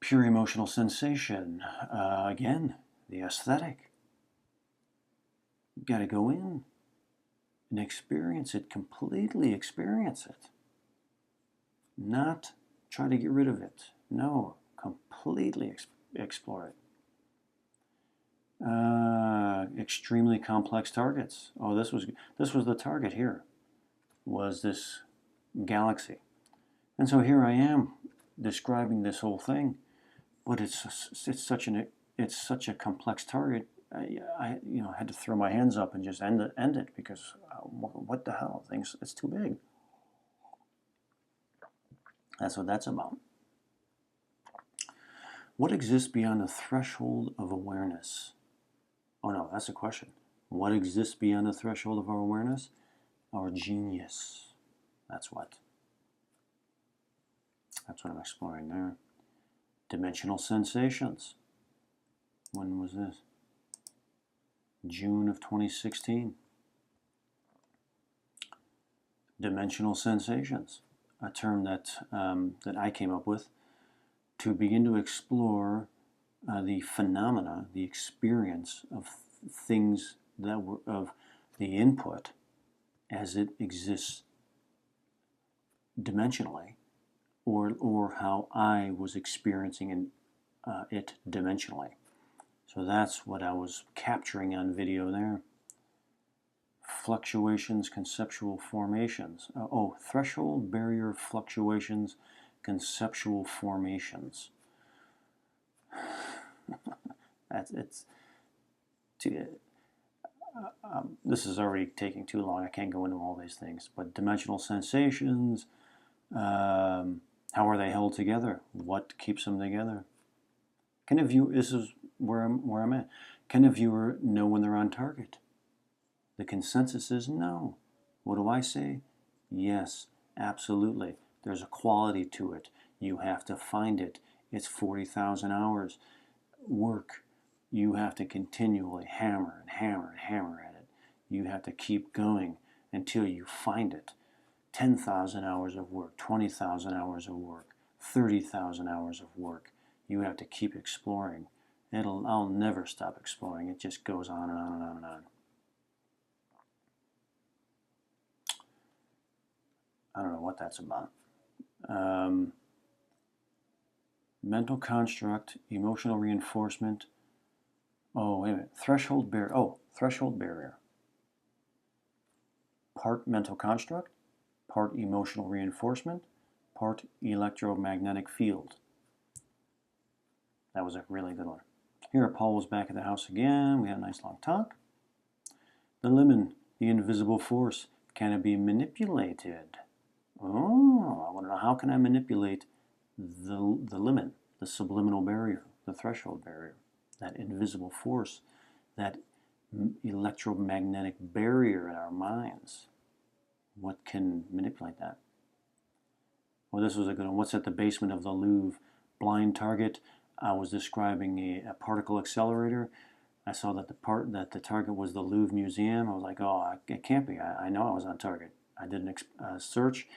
Pure emotional sensation. Again, the aesthetic. You got to go in and experience it, completely experience it. Not try to get rid of it. No, completely explore it. Extremely complex targets. Oh, this was the target here, was this galaxy. And so here I am describing this whole thing, but it's such a complex target. I had to throw my hands up and just end it because what the hell, things, it's too big. That's what that's about. What exists beyond the threshold of awareness? Oh no, that's a question. What exists beyond the threshold of our awareness? Our genius. That's what. That's what I'm exploring there. Dimensional sensations. When was this? June of 2016. Dimensional sensations, a term that that I came up with to begin to explore the phenomena, the experience of things that were of the input as it exists dimensionally, or how I was experiencing it dimensionally. So that's what I was capturing on video there. Fluctuations, conceptual formations. Threshold barrier fluctuations, conceptual formations. This is already taking too long. I can't go into all these things. But dimensional sensations, how are they held together? What keeps them together? Can a viewer, this is where I'm at. Can a viewer know when they're on target? The consensus is no. What do I say? Yes, absolutely. There's a quality to it. You have to find it. It's 40,000 hours work. You have to continually hammer and hammer and hammer at it. You have to keep going until you find it. 10,000 hours of work, 20,000 hours of work, 30,000 hours of work. You have to keep exploring. I'll never stop exploring. It just goes on and on and on and on. I don't know what that's about. Mental construct, emotional reinforcement. Oh, wait a minute. Threshold barrier. Oh, threshold barrier. Part mental construct, part emotional reinforcement, part electromagnetic field. That was a really good one. Here, Paul was back at the house again. We had a nice long talk. The lemon, the invisible force. Can it be manipulated? Oh, I want to know, how can I manipulate the lemon, the subliminal barrier, the threshold barrier, that invisible force, that electromagnetic barrier in our minds? What can manipulate that? Well, this was a good one. What's at the basement of the Louvre? Blind target. I was describing a particle accelerator. I saw that the target was the Louvre Museum. I was like, oh, it can't be. I know I was on target. I did a search.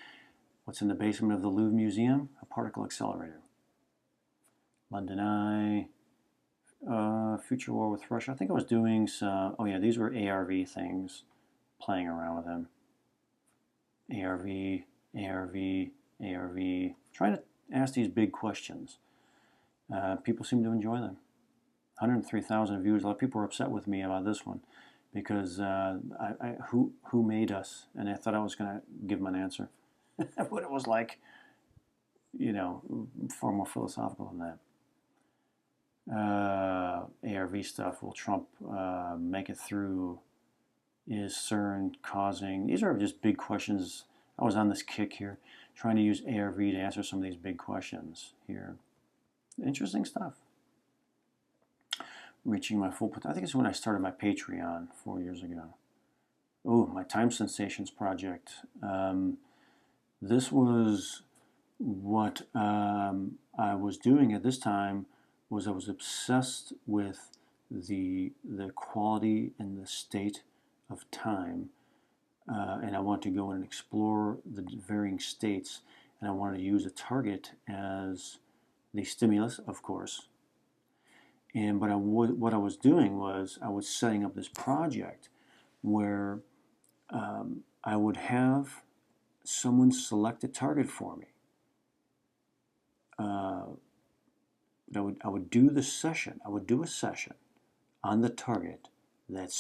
What's in the basement of the Louvre Museum? A particle accelerator. London Eye. Future war with Russia. I think I was doing some. Oh yeah, these were ARV things. Playing around with them. ARV, ARV, ARV. Trying to ask these big questions. People seem to enjoy them. 103,000 views. A lot of people were upset with me about this one because who made us? And I thought I was going to give them an answer. But it was like, far more philosophical than that. ARV stuff. Will Trump make it through? Is CERN causing? These are just big questions. I was on this kick here, trying to use ARV to answer some of these big questions here. Interesting stuff. Reaching my full potential. I think it's when I started my Patreon 4 years ago. Oh, my time sensations project. This was what I was doing at this time. Was I was obsessed with the quality and the state of time, and I wanted to go and explore the varying states, and I wanted to use a target as the stimulus, of course. But what I was doing was I was setting up this project where I would have someone select a target for me. I would do the session. I would do a session on the target that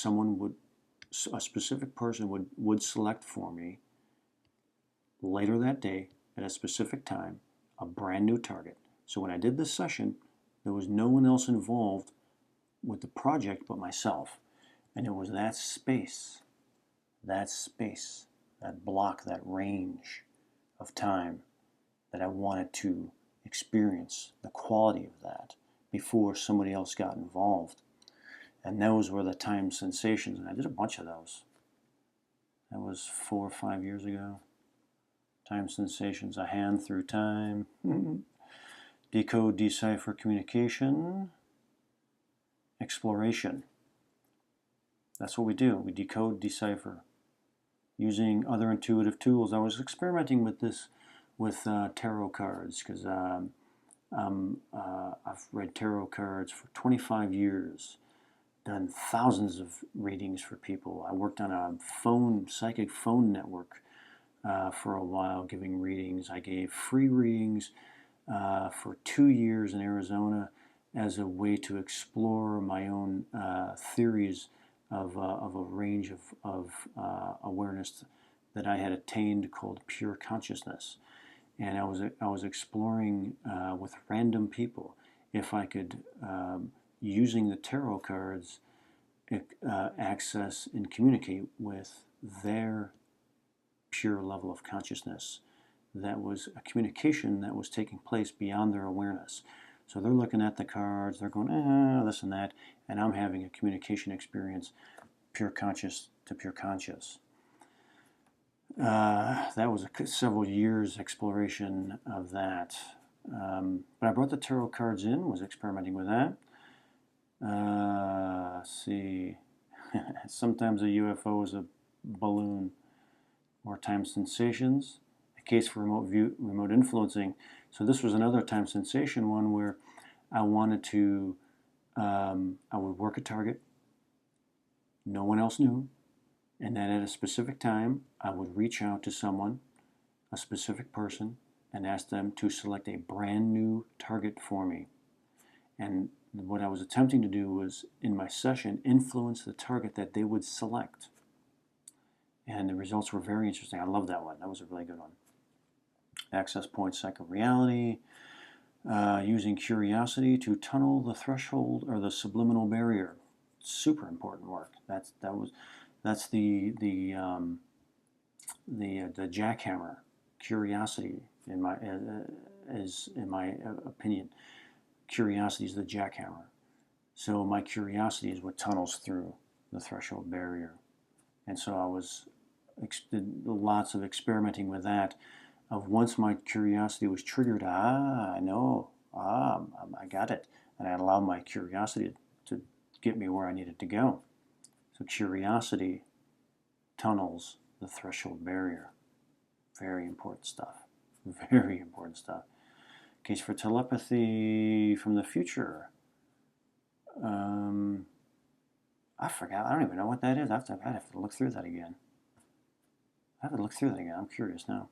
a specific person would select for me later that day at a specific time, a brand new target. So when I did this session, there was no one else involved with the project but myself. And it was that space, that block, that range of time that I wanted to experience the quality of that before somebody else got involved. And those were the time sensations, and I did a bunch of those. That was 4 or 5 years ago. Time sensations, a hand through time, decode, decipher, communication, exploration. That's what we do. We decode, decipher, using other intuitive tools. I was experimenting with this with tarot cards because I've read tarot cards for 25 years, done thousands of readings for people. I worked on a psychic phone network for a while, giving readings. I gave free readings for 2 years in Arizona as a way to explore my own theories of a range of awareness that I had attained called pure consciousness. And I was exploring with random people if I could, using the tarot cards, access and communicate with their pure level of consciousness. That was a communication that was taking place beyond their awareness. So they're looking at the cards, they're going, this and that, and I'm having a communication experience, pure conscious to pure conscious. That was several years exploration of that. But I brought the tarot cards in, was experimenting with that. Let's see. Sometimes a UFO is a balloon. More time sensations. A case for remote influencing. So this was another time sensation one where I wanted to, I would work a target. No one else knew. And then at a specific time, I would reach out to someone, a specific person, and ask them to select a brand new target for me. And what I was attempting to do was, in my session, influence the target that they would select. And the results were very interesting. I love that one. That was a really good one. Access point psychoreality, using curiosity to tunnel the threshold or the subliminal barrier. Super important work. That's the jackhammer. Curiosity, in my opinion, curiosity is the jackhammer. So my curiosity is what tunnels through the threshold barrier. And so I did lots of experimenting with that. Of once my curiosity was triggered, I know, I got it. And I allowed my curiosity to get me where I needed to go. So curiosity tunnels the threshold barrier. Very important stuff. Very important stuff. Case for telepathy from the future. I forgot. I don't even know what that is. I'd have to look through that again. I'm curious now.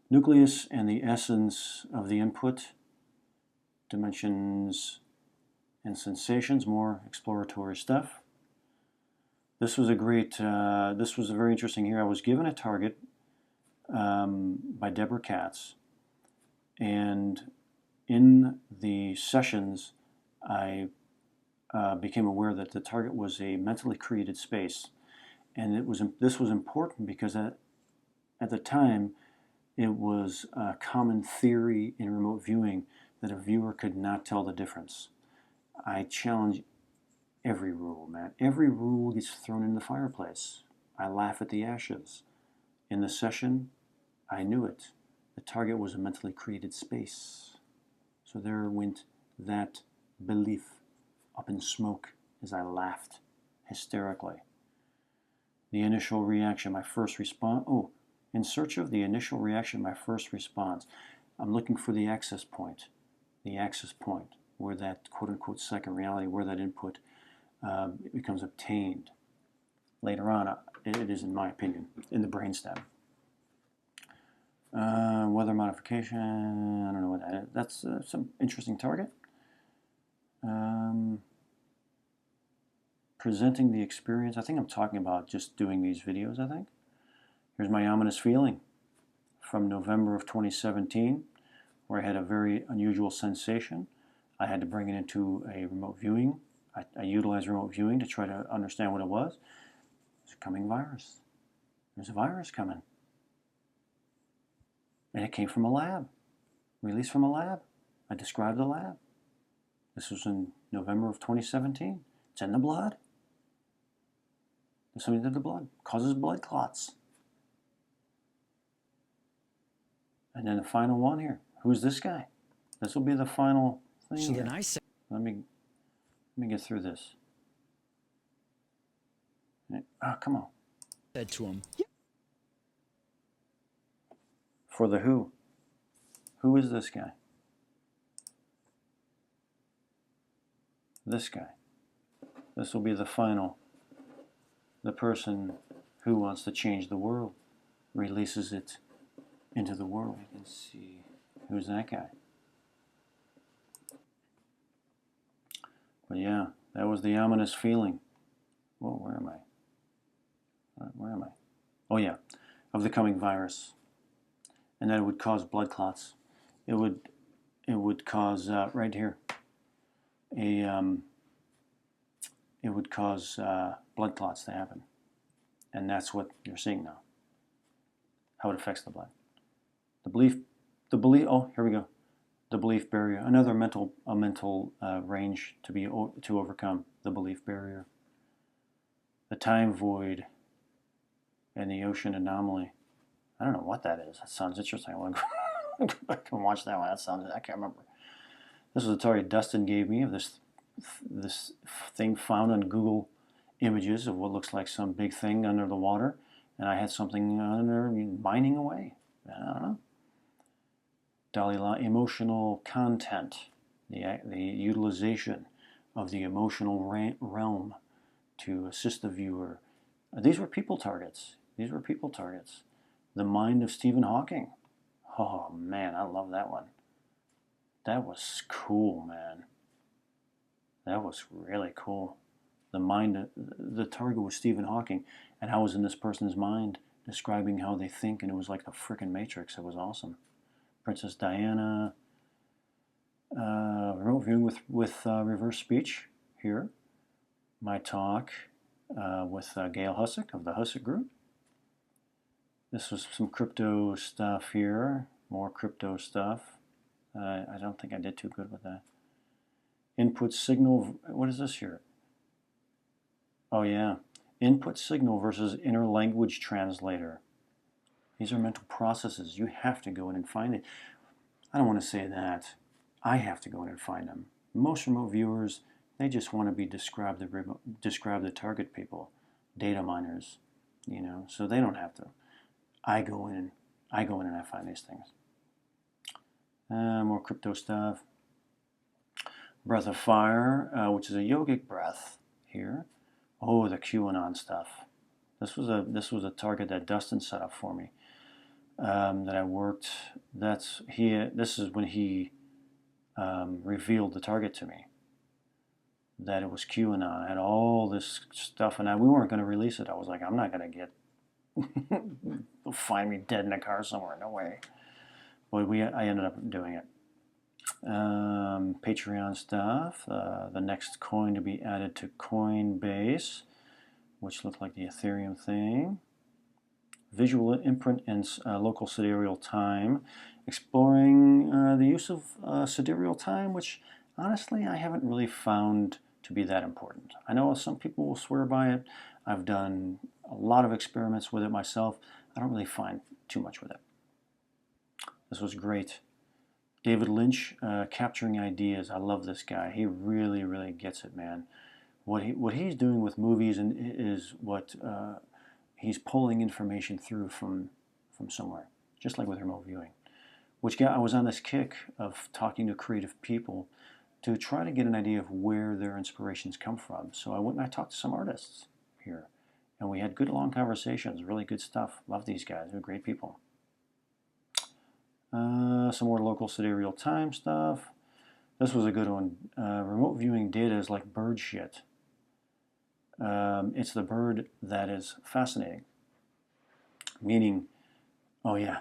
Nucleus and the essence of the input. Dimensions and sensations. More exploratory stuff. This was very interesting here. I was given a target by Deborah Katz, and in the sessions, I became aware that the target was a mentally created space, and this was important because at the time, it was a common theory in remote viewing that a viewer could not tell the difference. I challenge every rule, man. Every rule gets thrown in the fireplace. I laugh at the ashes. In the session, I knew it. The target was a mentally created space. So there went that belief up in smoke as I laughed hysterically. The initial reaction, my first response. Oh, in search of the initial reaction, my first response. I'm looking for the access point. the access point, where that quote-unquote second reality, where that input becomes obtained later on. It is, in my opinion, in the brainstem. Weather modification, I don't know what that is. That's some interesting target. Presenting the experience. I think I'm talking about just doing these videos, I think. Here's my ominous feeling from November of 2017, where I had a very unusual sensation. I had to bring it into a remote viewing. I utilized remote viewing to try to understand what it was. There's a coming virus. There's a virus coming. And it came from a lab, released from a lab. I described the lab. This was in November of 2017. It's in the blood. There's something in the blood. Causes blood clots. And then the final one here. Who's this guy? This will be the final thing. So then I said, let me get through this. Oh, come on. Said to him. For the who? Who is this guy? This guy. This will be the final. The person who wants to change the world releases it into the world. Let's see. Who's that guy? But yeah, that was the ominous feeling. Whoa, where am I? Where am I? Oh yeah, of the coming virus. And that it would cause blood clots. It would cause right here. It would cause blood clots to happen, and that's what you're seeing now. How it affects the blood. The belief. Oh, here we go. The belief barrier. Another mental range to overcome. The belief barrier. The time void. And the ocean anomaly. I don't know what that is. That sounds interesting. I want to go back and watch that one. I can't remember. This was a target Dustin gave me of this thing found on Google Images of what looks like some big thing under the water, and I had something under mining away. I don't know. Dalai Lama, emotional content, the utilization of the emotional realm to assist the viewer. These were people targets. The mind of Stephen Hawking. Oh man, I love that one. That was cool, man. That was really cool. The target was Stephen Hawking, and I was in this person's mind describing how they think, and it was like the frickin' Matrix. It was awesome. Princess Diana, remote viewing with reverse speech here. My talk with Gail Hussick of the Hussick Group. This was some crypto stuff here, more crypto stuff. I don't think I did too good with that. Input signal, what is this here? Oh yeah, input signal versus inner language translator. These are mental processes. You have to go in and find it. I don't want to say that. I have to go in and find them. Most remote viewers, they just want to be describe the target people, data miners, so they don't have to. I go in and I find these things. More crypto stuff. Breath of fire, which is a yogic breath here. Oh, the QAnon stuff. This was a target that Dustin set up for me. That I worked. This is when he revealed the target to me. That it was QAnon. I had all this stuff, and we weren't going to release it. I was like, I'm not going to get. They'll find me dead in a car somewhere. No way. But I ended up doing it. Patreon stuff. The next coin to be added to Coinbase, which looked like the Ethereum thing. Visual imprint and local sidereal time. Exploring the use of sidereal time, which honestly I haven't really found to be that important. I know some people will swear by it. I've done a lot of experiments with it myself. I don't really find too much with it. This was great. David Lynch, capturing ideas. I love this guy. He really, really gets it, man. What he's doing with movies is what he's pulling information through from somewhere, just like with remote viewing. I was on this kick of talking to creative people to try to get an idea of where their inspirations come from. So I went and I talked to some artists here, and we had good long conversations, really good stuff. Love these guys, they're great people. Some more local city real time stuff. This was a good one. Remote viewing data is like bird shit. It's the bird that is fascinating. Meaning, oh yeah,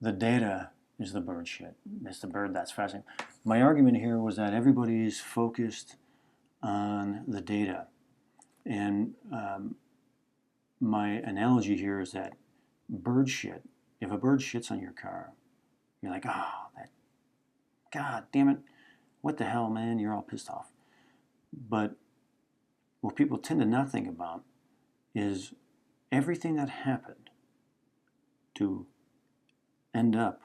the data is the bird shit. It's the bird that's fascinating. My argument here was that everybody's focused on the data. And my analogy here is that bird shit, if a bird shits on your car, you're like, oh, God damn it, what the hell, man, you're all pissed off. But what people tend to not think about is everything that happened to end up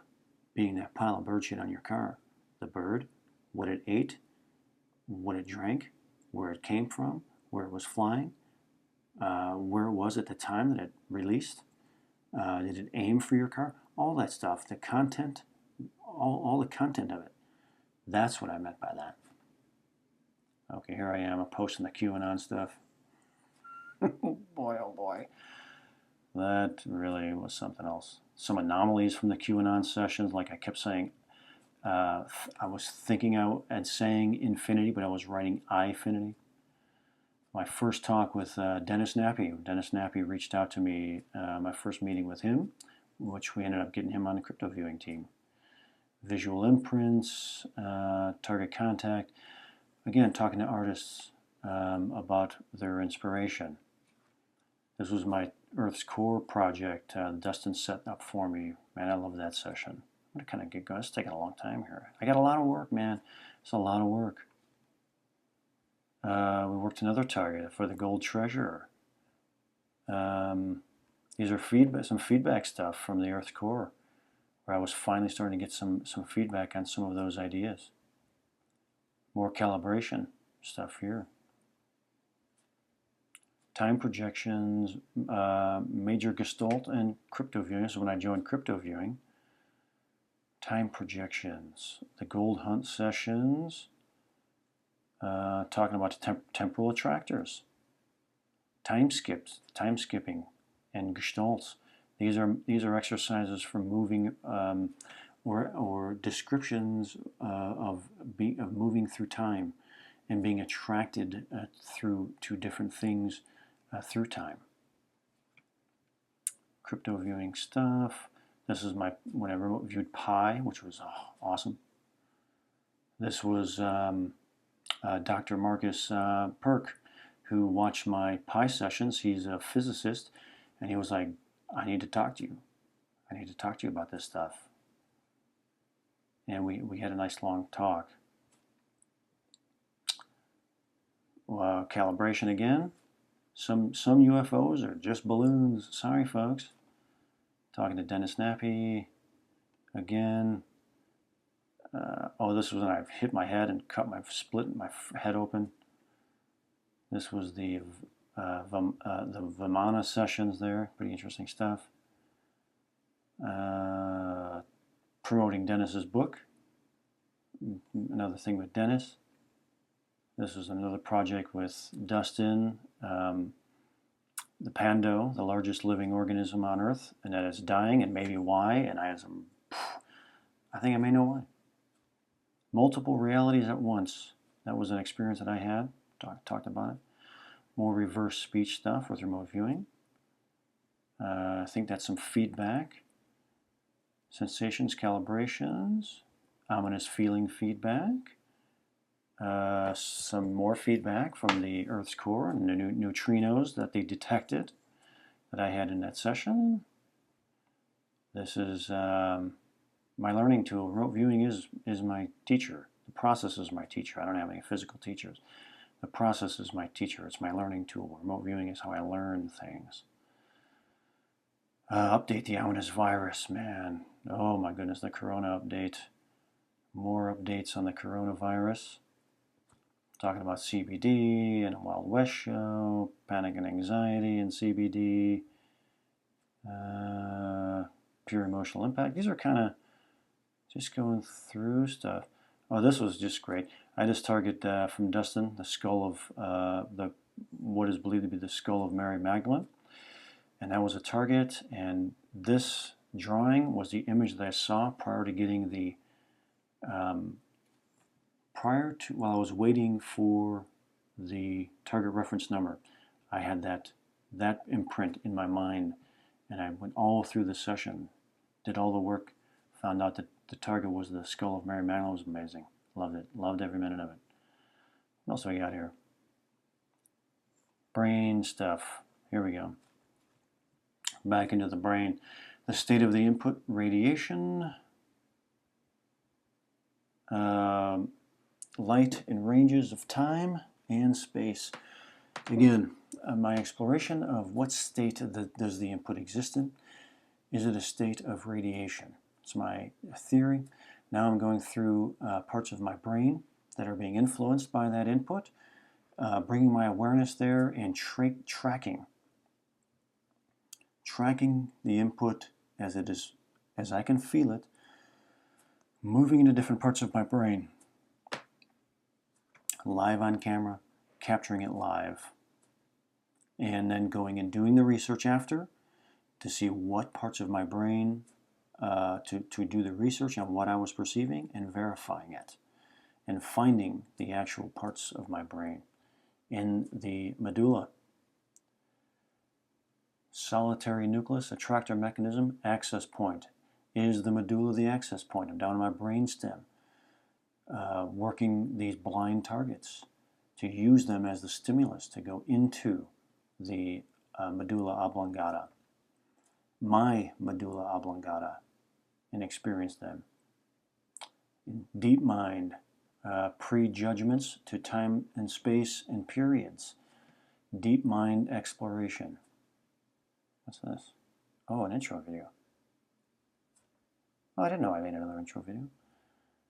being that pile of bird shit on your car. The bird, what it ate, what it drank, where it came from, where it was flying, where it was at the time that it released. Did it aim for your car? All that stuff, the content, all the content of it. That's what I meant by that. Okay, here I am. I'm posting the QAnon stuff. Oh boy. That really was something else. Some anomalies from the QAnon sessions, like I kept saying, I was thinking out and saying infinity, but I was writing I-finity. My first talk with Dennis Nappy. Dennis Nappy reached out to me, my first meeting with him, which we ended up getting him on the crypto viewing team. Visual imprints, target contact. Again, talking to artists about their inspiration. This was my Earth's Core project. Dustin set up for me. Man, I love that session. I'm going to kind of get going. It's taking a long time here. I got a lot of work, man. It's a lot of work. We worked another target for the Gold Treasure. These are some feedback stuff from the Earth's Core, where I was finally starting to get some feedback on some of those ideas. More calibration stuff here. Time projections, major gestalt, and crypto viewing. This is when I joined crypto viewing. Time projections, the gold hunt sessions, talking about temporal attractors, time skipping, and gestalts. These are exercises for moving or descriptions of moving through time and being attracted to different things through time. Crypto viewing stuff. This is when I remote viewed Pi, which was awesome. This was Dr. Marcus Perk, who watched my Pi sessions. He's a physicist, and he was like, I need to talk to you. I need to talk to you about this stuff. And we had a nice long talk. Calibration again. Some UFOs are just balloons. Sorry, folks. Talking to Dennis Nappy again. This was when I hit my head and split my head open. This was the Vimana sessions there. Pretty interesting stuff. Promoting Dennis's book. Another thing with Dennis. This is another project with Dustin. The pando, the largest living organism on Earth, and that it's dying, and maybe why. And I think I may know why. Multiple realities at once. That was an experience that I had. Talked about it. More reverse speech stuff with remote viewing. I think that's some feedback. Sensations, calibrations. Ominous feeling feedback. Some more feedback from the Earth's core and the neutrinos that they detected that I had in that session. This is my learning tool. Remote viewing is my teacher. The process is my teacher. I don't have any physical teachers. The process is my teacher. It's my learning tool. Remote viewing is how I learn things. Update the ominous virus, man. Oh my goodness, the corona update. More updates on the coronavirus. Talking about CBD and a Wild West show, panic and anxiety and CBD, pure emotional impact. These are kind of Just going through stuff. Oh, this was just great. I just target from Dustin the skull of what is believed to be the skull of Mary Magdalene, and that was a target. And this drawing was the image that I saw prior to getting the while I was waiting for the target reference number. I had that imprint in my mind, and I went all through the session, did all the work, found out that the target was the skull of Mary Magdalene. It was amazing. Loved it. Loved every minute of it. What else do we got here? Brain stuff. Here we go. Back into the brain. The state of the input radiation. Light in ranges of time and space. Again, my exploration of what state does the input exist in. Is it a state of radiation? It's my theory. Now I'm going through parts of my brain that are being influenced by that input, bringing my awareness there and tracking the input as it is, as I can feel it, moving into different parts of my brain, live on camera, capturing it live, and then going and doing the research after to see what parts of my brain, to do the research on what I was perceiving and verifying it, and finding the actual parts of my brain in the medulla. Solitary nucleus, attractor mechanism, access point. Is the medulla the access point? I'm down in my brain stem, working these blind targets to use them as the stimulus to go into the medulla oblongata, my medulla oblongata, and experience them. In deep mind, prejudgments to time and space and periods. Deep mind exploration. What's this? Oh, an intro video. Oh, I didn't know I made another intro video.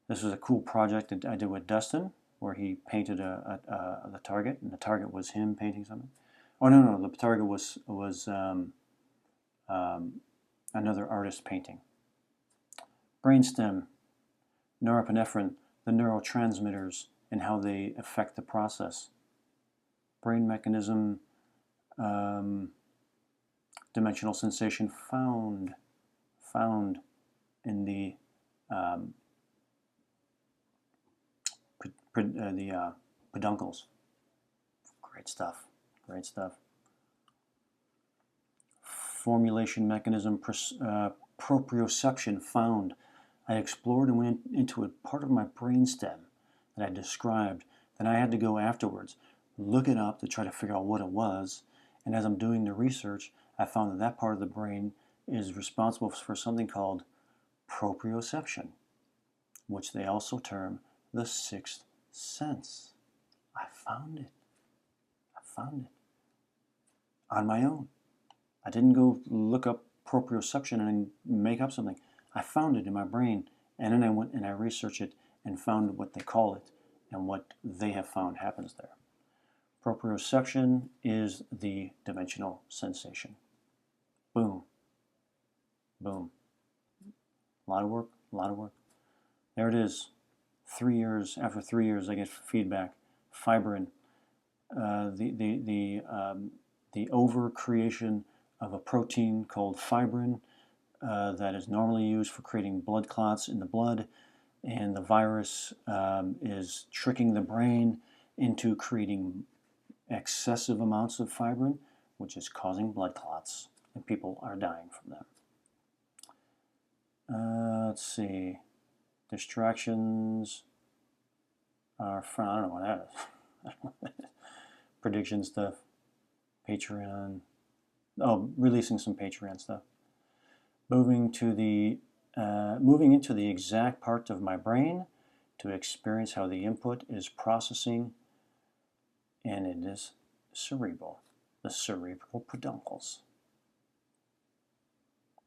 This was a cool project that I did with Dustin, where he painted the target, and the target was him painting something. Oh no, the target was another artist painting. Brainstem, norepinephrine, the neurotransmitters, and how they affect the process. Brain mechanism, dimensional sensation found in the peduncles. Great stuff. Great stuff. Formulation mechanism, proprioception found. I explored and went into a part of my brainstem that I described. Then I had to go afterwards, look it up to try to figure out what it was. And as I'm doing the research, I found that that part of the brain is responsible for something called proprioception, which they also term the sixth sense. I found it. I found it on my own. I didn't go look up proprioception and make up something. I found it in my brain, and then I went and I researched it and found what they call it and what they have found happens there. Proprioception is the dimensional sensation. Boom. Boom. A lot of work, a lot of work. There it is. 3 years, after 3 years, I get feedback. Fibrin, the over-creation of a protein called fibrin that is normally used for creating blood clots in the blood, and the virus is tricking the brain into creating excessive amounts of fibrin, which is causing blood clots, and people are dying from them. Let's see. Distractions are from, I don't know what that is. Prediction stuff. Patreon. Oh, releasing some Patreon stuff. Moving into the exact part of my brain to experience how the input is processing, and it is cerebral, the cerebral peduncles.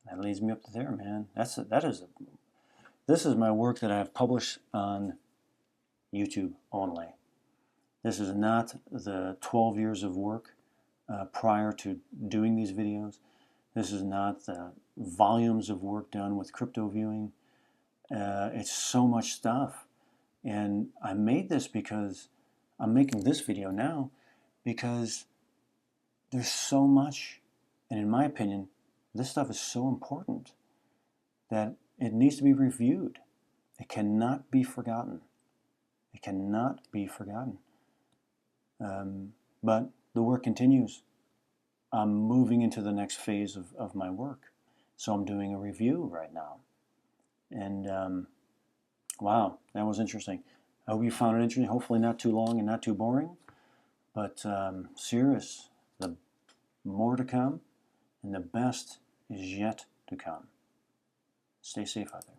That leads me up to there, man. This is my work that I have published on YouTube only. This is not the 12 years of work prior to doing these videos. This is not the volumes of work done with crypto viewing. It's so much stuff. And I made this because I'm making this video now because there's so much. And in my opinion, this stuff is so important that it needs to be reviewed. It cannot be forgotten. It cannot be forgotten. But the work continues. I'm moving into the next phase of my work. So I'm doing a review right now. And wow, that was interesting. I hope you found it interesting. Hopefully not too long and not too boring. But serious, the more to come and the best is yet to come. Stay safe out there.